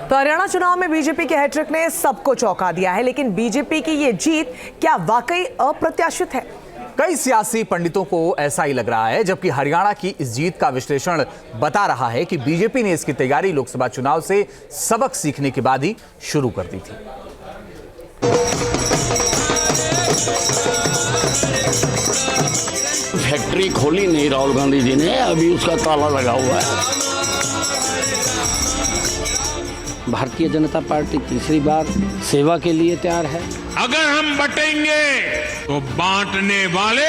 तो हरियाणा चुनाव में बीजेपी के हैट्रिक ने सबको चौंका दिया है, लेकिन बीजेपी की ये जीत क्या वाकई अप्रत्याशित है? कई सियासी पंडितों को ऐसा ही लग रहा है, जबकि हरियाणा की इस जीत का विश्लेषण बता रहा है कि बीजेपी ने इसकी तैयारी लोकसभा चुनाव से सबक सीखने के बाद ही शुरू कर दी थी। फैक्ट्री खोली नहीं राहुल गांधी जी ने, अभी उसका ताला लगा हुआ है। भारतीय जनता पार्टी तीसरी बार सेवा के लिए तैयार है। अगर हम बटेंगे तो बांटने वाले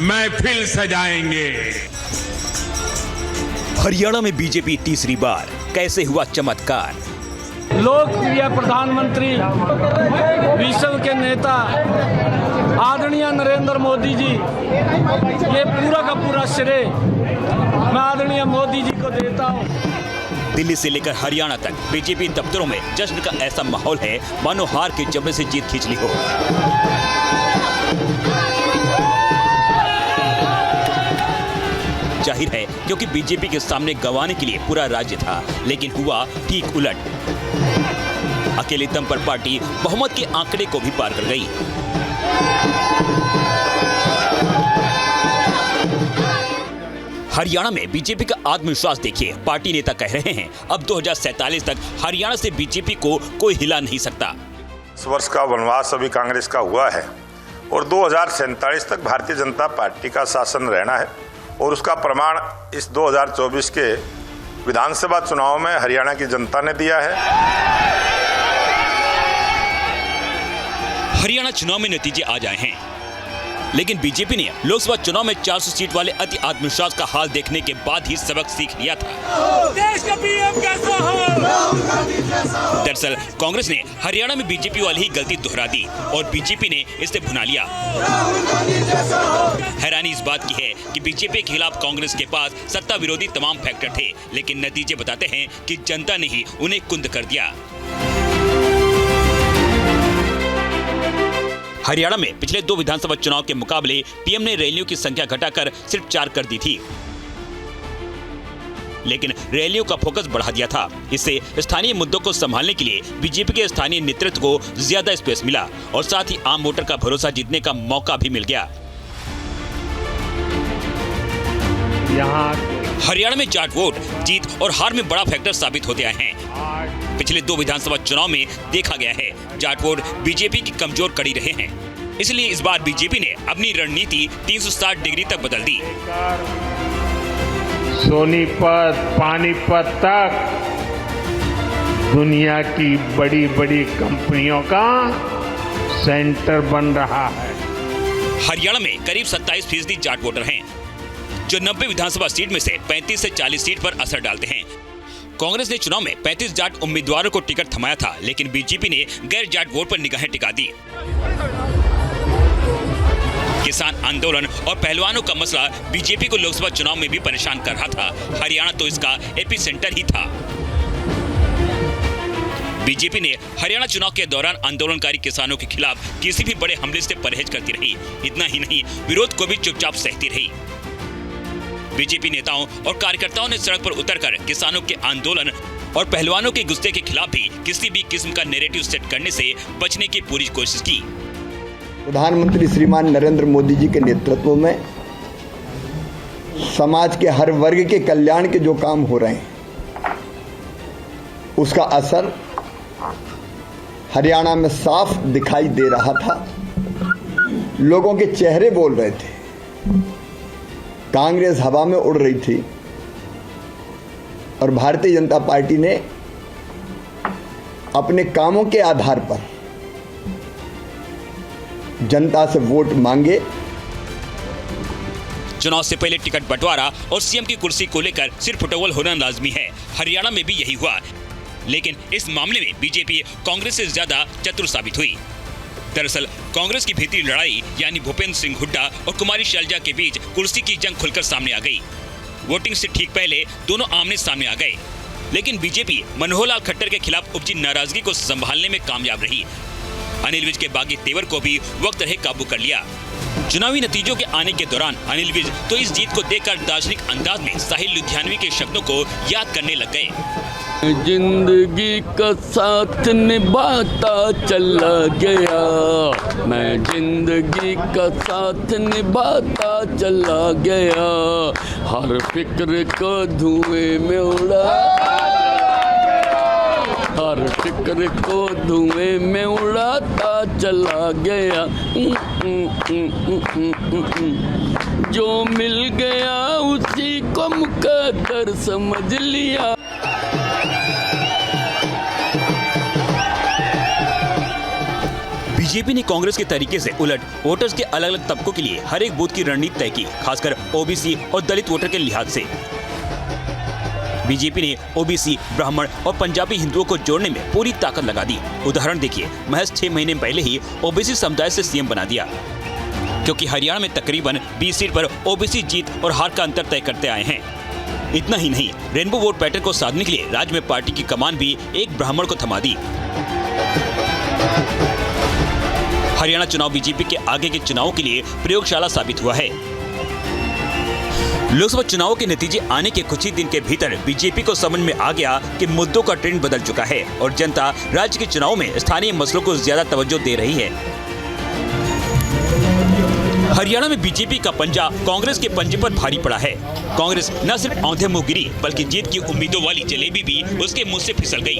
महफिल सजाएंगे। हरियाणा में बीजेपी तीसरी बार, कैसे हुआ चमत्कार? लोकप्रिय प्रधानमंत्री, विश्व के नेता आदरणीय नरेंद्र मोदी जी, ये पूरा का पूरा श्रेय मैं आदरणीय मोदी जी को देता हूँ। दिल्ली से लेकर हरियाणा तक बीजेपी दफ्तरों में जश्न का ऐसा माहौल है मानो हार के जबड़े से जीत खींच ली हो। जाहिर है क्योंकि बीजेपी के सामने गंवाने के लिए पूरा राज्य था, लेकिन हुआ ठीक उलट। अकेले दम पर पार्टी बहुमत के आंकड़े को भी पार कर गई। हरियाणा में बीजेपी का आत्मविश्वास देखिए। पार्टी नेता कह रहे हैं अब 2047 तक हरियाणा से बीजेपी को कोई हिला नहीं सकता। इस वर्ष का वनवास अभी कांग्रेस का हुआ है और 2047 तक भारतीय जनता पार्टी का शासन रहना है, और उसका प्रमाण इस 2024 के विधानसभा चुनाव में हरियाणा की जनता ने दिया है। हरियाणा चुनाव में नतीजे आ जाए हैं, लेकिन बीजेपी ने लोकसभा चुनाव में 400 सीट वाले अति आत्मविश्वास का हाल देखने के बाद ही सबक सीख लिया था। देश का पीएम कैसा हो? दरअसल कांग्रेस ने हरियाणा में बीजेपी वाली ही गलती दोहरा दी और बीजेपी ने इसे भुना लिया। हैरानी इस बात की है कि बीजेपी के खिलाफ कांग्रेस के पास सत्ता विरोधी तमाम फैक्टर थे, लेकिन नतीजे बताते हैं कि जनता ने ही उन्हें कुंद कर दिया। हरियाणा में पिछले 2 विधानसभा चुनाव के मुकाबले पीएम ने रैलियों की संख्या घटाकर सिर्फ 4 कर दी थी, लेकिन रैलियों का फोकस बढ़ा दिया था। इससे स्थानीय मुद्दों को संभालने के लिए बीजेपी के स्थानीय नेतृत्व को ज्यादा स्पेस मिला और साथ ही आम वोटर का भरोसा जीतने का मौका भी मिल गया। हरियाणा में जाट वोट जीत और हार में बड़ा फैक्टर साबित होते आए हैं। पिछले 2 विधानसभा चुनाव में देखा गया है जाट वोट बीजेपी की कमजोर कड़ी रहे हैं, इसलिए इस बार बीजेपी ने अपनी रणनीति 360 डिग्री तक बदल दी। सोनीपत, पानीपत तक दुनिया की बड़ी बड़ी कंपनियों का सेंटर बन रहा है। हरियाणा में करीब 27% जाट वोटर हैं, जो 90 विधानसभा सीट में से 35 से 40 सीट पर असर डालते हैं। कांग्रेस ने चुनाव में 35 जाट उम्मीदवारों को टिकट थमाया था, लेकिन बीजेपी ने गैर जाट वोट पर निगाहें टिका दी। किसान आंदोलन और पहलवानों का मसला बीजेपी को लोकसभा चुनाव में भी परेशान कर रहा था। हरियाणा तो इसका एपी सेंटर ही था। बीजेपी ने हरियाणा चुनाव के दौरान आंदोलनकारी किसानों के खिलाफ किसी भी बड़े हमले से परहेज करती रही। इतना ही नहीं, विरोध को भी चुपचाप सहती रही। बीजेपी नेताओं और कार्यकर्ताओं ने सड़क पर उतरकर किसानों के आंदोलन और पहलवानों के गुस्से के खिलाफ भी किसी भी किस्म का नैरेटिव सेट करने से बचने की पूरी कोशिश की। प्रधानमंत्री श्रीमान नरेंद्र मोदी जी के नेतृत्व में समाज के हर वर्ग के कल्याण के जो काम हो रहे हैं, उसका असर हरियाणा में साफ दिखाई दे रहा था। लोगों के चेहरे बोल रहे थे। कांग्रेस हवा में उड़ रही थी और भारतीय जनता पार्टी ने अपने कामों के आधार पर जनता से वोट मांगे। चुनाव से पहले टिकट बंटवारा और सीएम की कुर्सी को लेकर सिर्फ फुटबॉल होना लाजमी है। हरियाणा में भी यही हुआ, लेकिन इस मामले में बीजेपी कांग्रेस से ज्यादा चतुर साबित हुई। दरअसल कांग्रेस की भीतरी लड़ाई यानी भूपेंद्र सिंह हुड्डा और कुमारी शैलजा के बीच कुर्सी की जंग खुलकर सामने आ गई। वोटिंग से ठीक पहले दोनों आमने सामने आ गए, लेकिन बीजेपी मनोहर लाल खट्टर के खिलाफ उपजी नाराजगी को संभालने में कामयाब रही। अनिल विज के बागी तेवर को भी वक्त रहे काबू कर लिया। चुनावी नतीजों के आने के दौरान अनिल विज तो इस जीत को देखकर दार्शनिक अंदाज में साहिल लुधियानवी के शब्दों को याद करने लग गए। जिंदगी का साथ निभाता चला गया, मैं जिंदगी का साथ निभाता चला गया, हर फिक्र को धुएं में उड़ा, हर फिक्र को धुएं में उड़ाता चला गया। जो मिल गया उसी को मुकद्दर समझ लिया। बीजेपी ने कांग्रेस के तरीके से उलट वोटर्स के अलग अलग तबकों के लिए हर एक बूथ की रणनीति तय की, खासकर ओबीसी और दलित वोटर के लिहाज से। बीजेपी ने ओबीसी, ब्राह्मण और पंजाबी हिंदुओं को जोड़ने में पूरी ताकत लगा दी। उदाहरण देखिए, महज 6 महीने पहले ही ओबीसी समुदाय से सीएम बना दिया, क्योंकि हरियाणा में तकरीबन 20 सीट पर ओबीसी जीत और हार का अंतर तय करते आए हैं। इतना ही नहीं, रेनबो वोट पैटर्न को साधने के लिए राज्य में पार्टी की कमान भी एक ब्राह्मण को थमा दी। हरियाणा चुनाव बीजेपी के आगे के चुनावों के लिए प्रयोगशाला साबित हुआ है। लोकसभा चुनावों के नतीजे आने के कुछ ही दिन के भीतर बीजेपी को समझ में आ गया कि मुद्दों का ट्रेंड बदल चुका है और जनता राज्य के चुनाव में स्थानीय मसलों को ज्यादा तवज्जो दे रही है। हरियाणा में बीजेपी का पंजा कांग्रेस के पंजे पर भारी पड़ा है। कांग्रेस न सिर्फ औंधे मुंह गिरी, बल्कि जीत की उम्मीदों वाली जलेबी भी उसके मुंह से फिसल गई।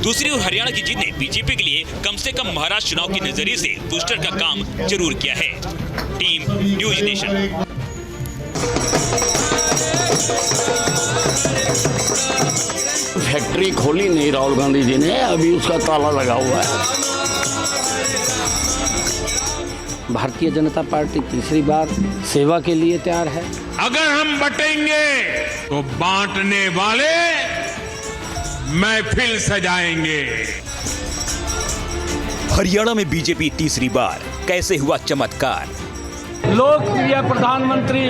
दूसरी ओर हरियाणा की जीत ने बीजेपी के लिए कम से कम महाराष्ट्र चुनाव के नजरिए से बूस्टर का काम जरूर किया है। Team news nation. फैक्ट्री खोली नहीं राहुल गांधी जी ने, अभी उसका ताला लगा हुआ है। भारतीय जनता पार्टी तीसरी बार सेवा के लिए तैयार है। अगर हम बटेंगे तो बांटने वाले महफिल सजाएंगे। हरियाणा में बीजेपी तीसरी बार, कैसे हुआ चमत्कार? लोकप्रिय प्रधानमंत्री,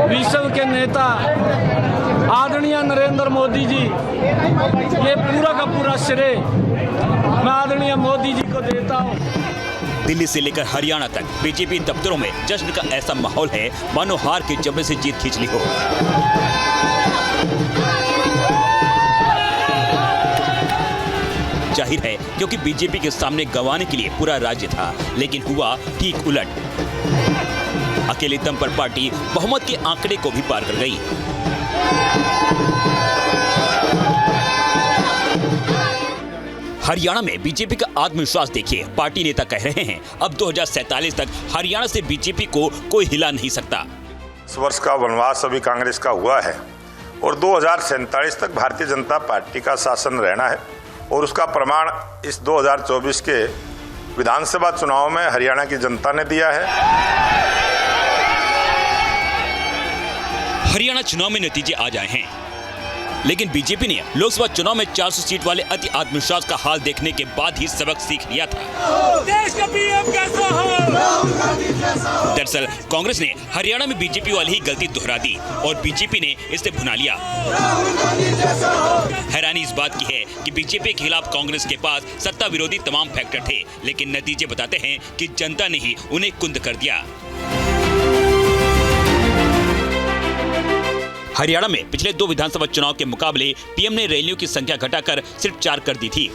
विश्व के नेता आदरणीय नरेंद्र मोदी जी, ये पूरा का पूरा श्रेय मैं आदरणीय मोदी जी को देता हूँ। दिल्ली से लेकर हरियाणा तक बीजेपी दफ्तरों में जश्न का ऐसा माहौल है मानो हार के जबड़े से जीत खींच ली हो। जाहिर है, क्योंकि बीजेपी के सामने गंवाने के लिए पूरा राज्य था, लेकिन हुआ ठीक उलट। अकेले दम पर पार्टी बहुमत के आंकड़े को भी पार कर गई। हरियाणा में बीजेपी का आत्मविश्वास देखिए। पार्टी नेता कह रहे हैं अब 2047 तक हरियाणा से बीजेपी को कोई हिला नहीं सकता। इस वर्ष का वनवास अभी कांग्रेस का हुआ है और 2047 तक भारतीय जनता पार्टी का शासन रहना है और उसका प्रमाण इस 2024 के विधानसभा चुनाव में हरियाणा की जनता ने दिया है। हरियाणा चुनाव में नतीजे आ जाए हैं, लेकिन बीजेपी ने लोकसभा चुनाव में 400 सीट वाले अति आत्मविश्वास का हाल देखने के बाद ही सबक सीख लिया था। देश का पीएम कैसा हो? दरअसल कांग्रेस ने हरियाणा में बीजेपी वाली ही गलती दोहरा दी और बीजेपी ने इसे भुना लिया। हैरानी इस बात की है कि बीजेपी के खिलाफ कांग्रेस के पास सत्ता विरोधी तमाम फैक्टर थे, लेकिन नतीजे बताते हैं कि जनता ने ही उन्हें कुंद कर दिया। हरियाणा में पिछले 2 विधानसभा चुनाव के मुकाबले पीएम ने रैलियों की संख्या घटाकर सिर्फ 4 कर दी थी,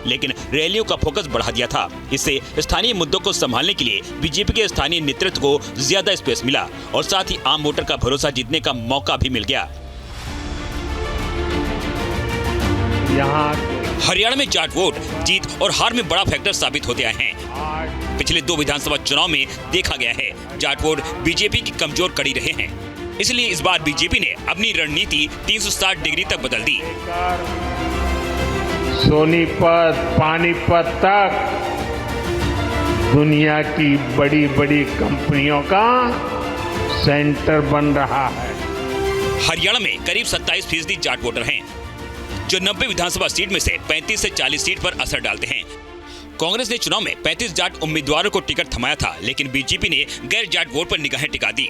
लेकिन रैलियों का फोकस बढ़ा दिया था। इससे स्थानीय मुद्दों को संभालने के लिए बीजेपी के स्थानीय नेतृत्व को ज्यादा स्पेस मिला और साथ ही आम वोटर का भरोसा जीतने का मौका भी मिल गया। हरियाणा में जाट वोट जीत और हार में बड़ा फैक्टर साबित होते आए हैं। पिछले 2 विधानसभा चुनाव में देखा गया है जाट वोट बीजेपी की कमजोर कड़ी रहे हैं, इसलिए इस बार बीजेपी ने अपनी रणनीति 360 डिग्री तक बदल दी। सोनीपत, पानीपत तक दुनिया की बड़ी बड़ी कंपनियों का सेंटर बन रहा है। हरियाणा में करीब 27% जाट वोटर हैं, जो 90 विधानसभा सीट में से 35 से 40 सीट पर असर डालते हैं। कांग्रेस ने चुनाव में 35 जाट उम्मीदवारों को टिकट थमाया था, लेकिन बीजेपी ने गैर जाट वोट पर निगाहें टिका दी।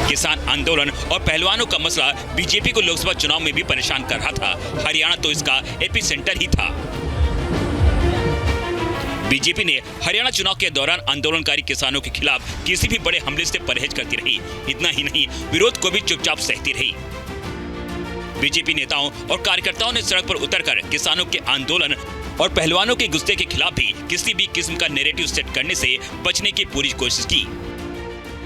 किसान आंदोलन और पहलवानों का मसला बीजेपी को लोकसभा चुनाव में भी परेशान कर रहा था। हरियाणा तो इसका एपी सेंटर ही था। बीजेपी ने हरियाणा चुनाव के दौरान आंदोलनकारी किसानों के खिलाफ किसी भी बड़े हमले से परहेज करती रही। इतना ही नहीं, विरोध को भी चुपचाप सहती रही। बीजेपी नेताओं और कार्यकर्ताओं ने सड़क पर उतरकर किसानों के आंदोलन और पहलवानों के गुस्से के खिलाफ भी किसी भी किस्म का नैरेटिव सेट करने से बचने की पूरी कोशिश की।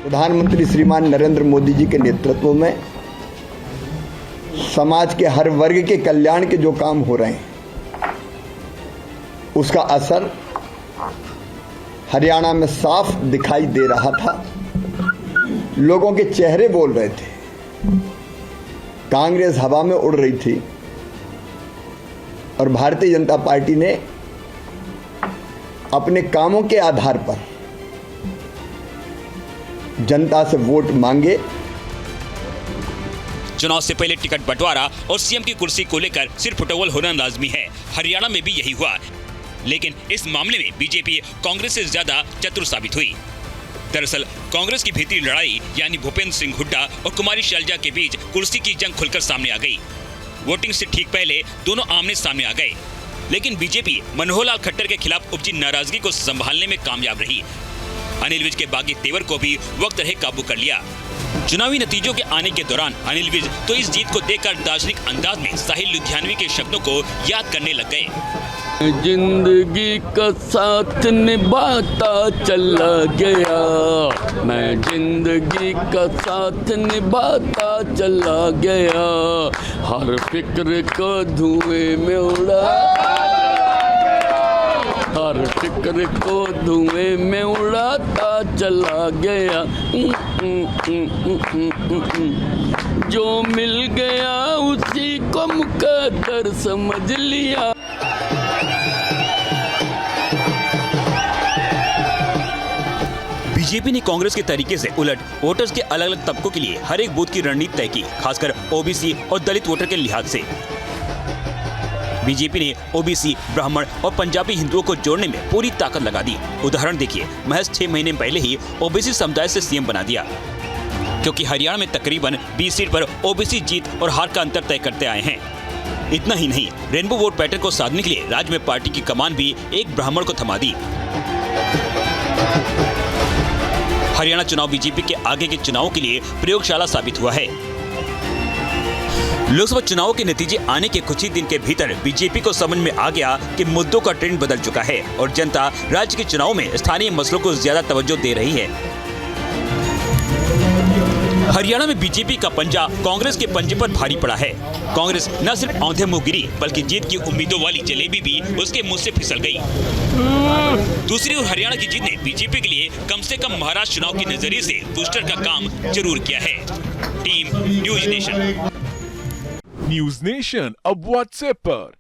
प्रधानमंत्री श्रीमान नरेंद्र मोदी जी के नेतृत्व में समाज के हर वर्ग के कल्याण के जो काम हो रहे हैं, उसका असर हरियाणा में साफ दिखाई दे रहा था। लोगों के चेहरे बोल रहे थे, कांग्रेस हवा में उड़ रही थी और भारतीय जनता पार्टी ने अपने कामों के आधार पर जनता से वोट मांगे। चुनाव से पहले टिकट बंटवारा और सीएम की कुर्सी को लेकर सिर्फ फुटबॉल होना लाजमी है। हरियाणा में भी यही हुआ, लेकिन इस मामले में बीजेपी कांग्रेस से ज्यादा चतुर साबित हुई। दरअसल कांग्रेस की भीतरी लड़ाई यानी भूपेंद्र सिंह हुड्डा और कुमारी शैलजा के बीच कुर्सी की जंग खुलकर सामने आ गई। वोटिंग से ठीक पहले दोनों आमने सामने आ गए, लेकिन बीजेपी मनोहर लाल खट्टर के खिलाफ उपजी नाराजगी को संभालने में कामयाब रही। अनिल विज के बागी तेवर को भी वक्त रहे काबू कर लिया। चुनावी नतीजों के आने के दौरान अनिल विज तो इस जीत को देखकर दार्शनिक अंदाज में साहिल लुधियानवी के शब्दों को याद करने लग गए। जिंदगी का साथ निभाता चला गया, मैं जिंदगी का साथ निभाता चला गया, हर फिक्र को धुएं में उड़ा, हर फिक्र को धुएं में उड़ाता चला गया। जो मिल गया उसी को मुकद्दर समझ लिया। बीजेपी ने कांग्रेस के तरीके से उलट वोटर्स के अलग अलग तबकों के लिए हर एक बूथ की रणनीति तय की, खासकर ओबीसी और दलित वोटर के लिहाज से। बीजेपी ने ओबीसी, ब्राह्मण और पंजाबी हिंदुओं को जोड़ने में पूरी ताकत लगा दी। उदाहरण देखिए, महज 6 महीने पहले ही ओबीसी समुदाय से सीएम बना दिया, क्योंकि हरियाणा में तकरीबन 20 सीट पर ओबीसी जीत और हार का अंतर तय करते आए हैं। इतना ही नहीं, रेनबो वोट पैटर्न को साधने के लिए राज्य में पार्टी की कमान भी एक ब्राह्मण को थमा दी। हरियाणा चुनाव बीजेपी के आगे के चुनावों के लिए प्रयोगशाला साबित हुआ है। लोकसभा चुनावों के नतीजे आने के कुछ ही दिन के भीतर बीजेपी को समझ में आ गया कि मुद्दों का ट्रेंड बदल चुका है और जनता राज्य के चुनाव में स्थानीय मसलों को ज्यादा तवज्जो दे रही है। हरियाणा में बीजेपी का पंजा कांग्रेस के पंजे पर भारी पड़ा है। कांग्रेस न सिर्फ औंधे मुंह गिरी, बल्कि जीत की उम्मीदों वाली जलेबी भी उसके मुंह से फिसल गई। दूसरी ओर हरियाणा की जीत ने बीजेपी के लिए कम से कम महाराष्ट्र चुनाव के नजरिए से बूस्टर का काम जरूर किया है। Team news nation. News nation अब व्हाट्सएप पर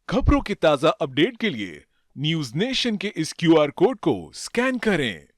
खबरों के ताजा अपडेट के लिए न्यूज नेशन के इस QR कोड को स्कैन करें।